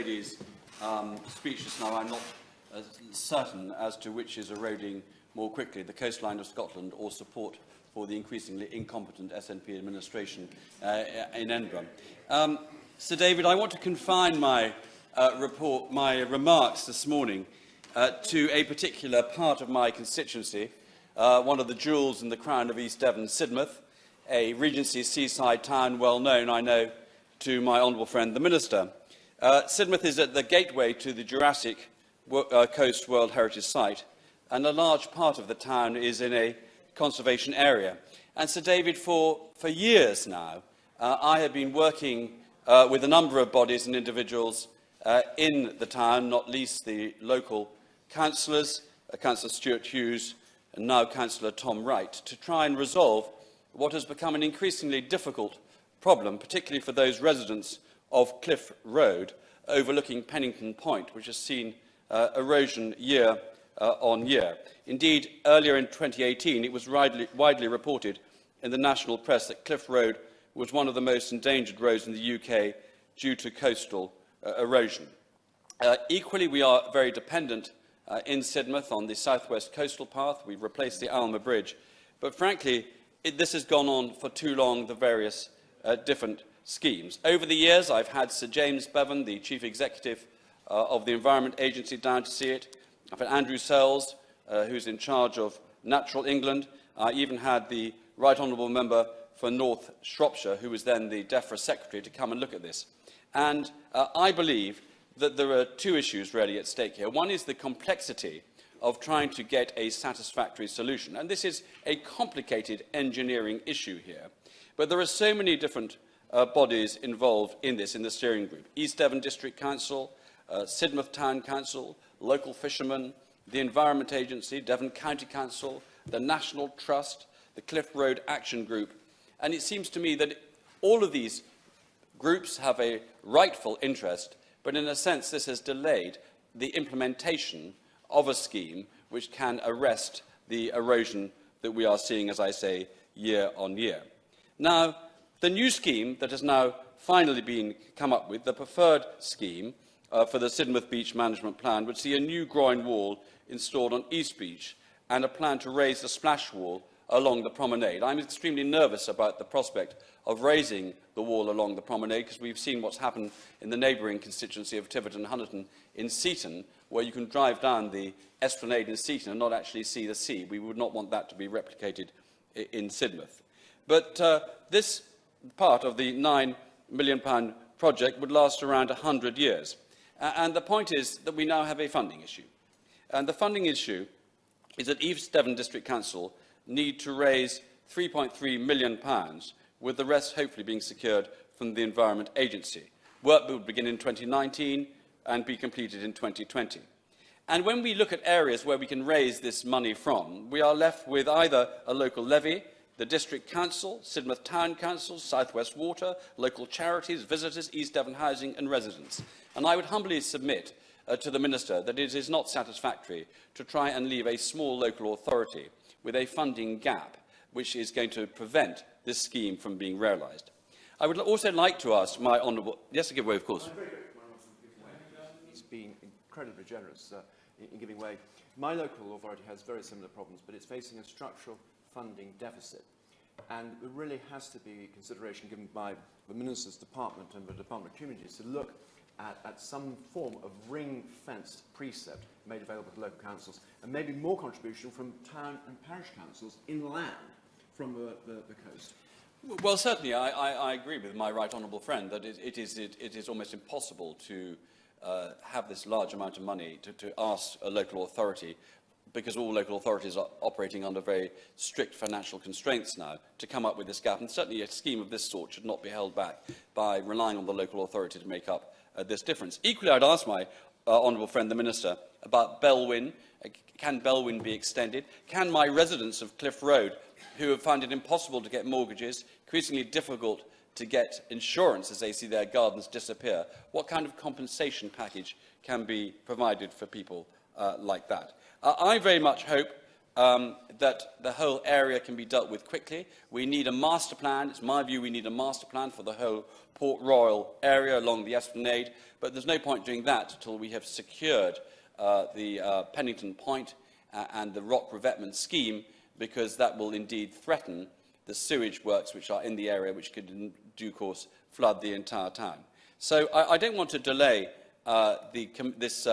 lady's speech just now, I'm not certain as to which is eroding more quickly, the coastline of Scotland or support for the increasingly incompetent SNP administration in Edinburgh. Sir David, I want to confine my remarks this morning to a particular part of my constituency, one of the jewels in the crown of East Devon, Sidmouth, a Regency seaside town well known, I know, to my honourable friend the Minister. Sidmouth is at the gateway to the Jurassic Coast World Heritage Site, and a large part of the town is in a conservation area. And Sir David, for years now, I have been working with a number of bodies and individuals in the town, not least the local councillors, Councillor Stuart Hughes and now Councillor Tom Wright, to try and resolve what has become an increasingly difficult problem, particularly for those residents of Cliff Road, overlooking Pennington Point, which has seen erosion year on year. Indeed, earlier in 2018, it was widely reported in the national press that Cliff Road was one of the most endangered roads in the UK due to coastal erosion. Equally, we are very dependent in Sidmouth on the southwest coastal path. We've replaced the Alma Bridge. But frankly, this has gone on for too long, the various different schemes. Over the years, I've had Sir James Bevan, the Chief Executive of the Environment Agency, down to see it. I've had Andrew Sells, who's in charge of Natural England. I even had the Right Honourable Member for North Shropshire, who was then the DEFRA Secretary, to come and look at this. And I believe that there are two issues really at stake here. One is the complexity of trying to get a satisfactory solution. And this is a complicated engineering issue here. But there are so many different bodies involved in this, in the steering group. East Devon District Council, Sidmouth Town Council, local fishermen, the Environment Agency, Devon County Council, the National Trust, the Cliff Road Action Group. And it seems to me that all of these groups have a rightful interest, but in a sense this has delayed the implementation of a scheme which can arrest the erosion that we are seeing, as I say, year on year. Now, the new scheme that has now finally been come up with, the preferred scheme for the Sidmouth Beach Management Plan, would see a new groin wall installed on East Beach and a plan to raise the splash wall along the promenade. I'm extremely nervous about the prospect of raising the wall along the promenade, because we've seen what's happened in the neighbouring constituency of Tiverton and Honiton in Seaton, where you can drive down the esplanade in Seaton and not actually see the sea. We would not want that to be replicated in Sidmouth. But this part of the £9 million project would last around 100 years. And the point is that we now have a funding issue. And the funding issue is that East Devon District Council need to raise £3.3 million, with the rest hopefully being secured from the Environment Agency. Work will begin in 2019 and be completed in 2020. And when we look at areas where we can raise this money from, we are left with either a local levy, the District Council, Sidmouth Town Council, South West Water, local charities, visitors, East Devon Housing and residents. And I would humbly submit to the Minister that it is not satisfactory to try and leave a small local authority with a funding gap which is going to prevent this scheme from being realised. I would also like to ask my honourable... Yes, to give way, of course. He's been incredibly generous in giving way. My local authority has very similar problems, but it's facing a structural funding deficit. And there really has to be consideration given by the Minister's Department and the Department of Communities to look at some form of ring-fenced precept made available to local councils, and maybe more contribution from town and parish councils inland from the coast. Well, certainly, I agree with my right honourable friend that it is almost impossible to have this large amount of money to ask a local authority, because all local authorities are operating under very strict financial constraints now, to come up with this gap. And certainly a scheme of this sort should not be held back by relying on the local authority to make up this difference. Equally, I'd ask my honourable friend, the Minister, about Belwyn. Can Belwyn be extended? Can my residents of Cliff Road, who have found it impossible to get mortgages, increasingly difficult to get insurance as they see their gardens disappear, what kind of compensation package can be provided for people like that? I very much hope that the whole area can be dealt with quickly. We need a master plan. It's my view we need a master plan for the whole Port Royal area along the Esplanade, but there's no point doing that until we have secured the Pennington Point and the rock revetment scheme, because that will indeed threaten the sewage works which are in the area, which could in due course flood the entire town. So I don't want to delay this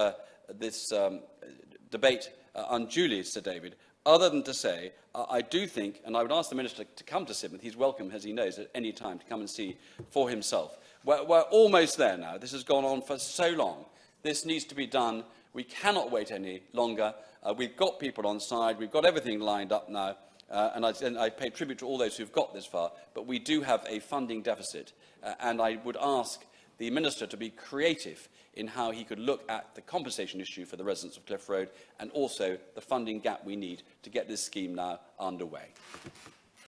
debate unduly, Sir David, other than to say I do think, and I would ask the Minister to come to Sidmouth, he's welcome, as he knows, at any time to come and see for himself. We're almost there now. This has gone on for so long. This needs to be done. We cannot wait any longer. We've got people on side. We've got everything lined up now. And I pay tribute to all those who've got this far. But we do have a funding deficit. And I would ask the Minister to be creative in how he could look at the compensation issue for the residents of Cliff Road and also the funding gap we need to get this scheme now underway.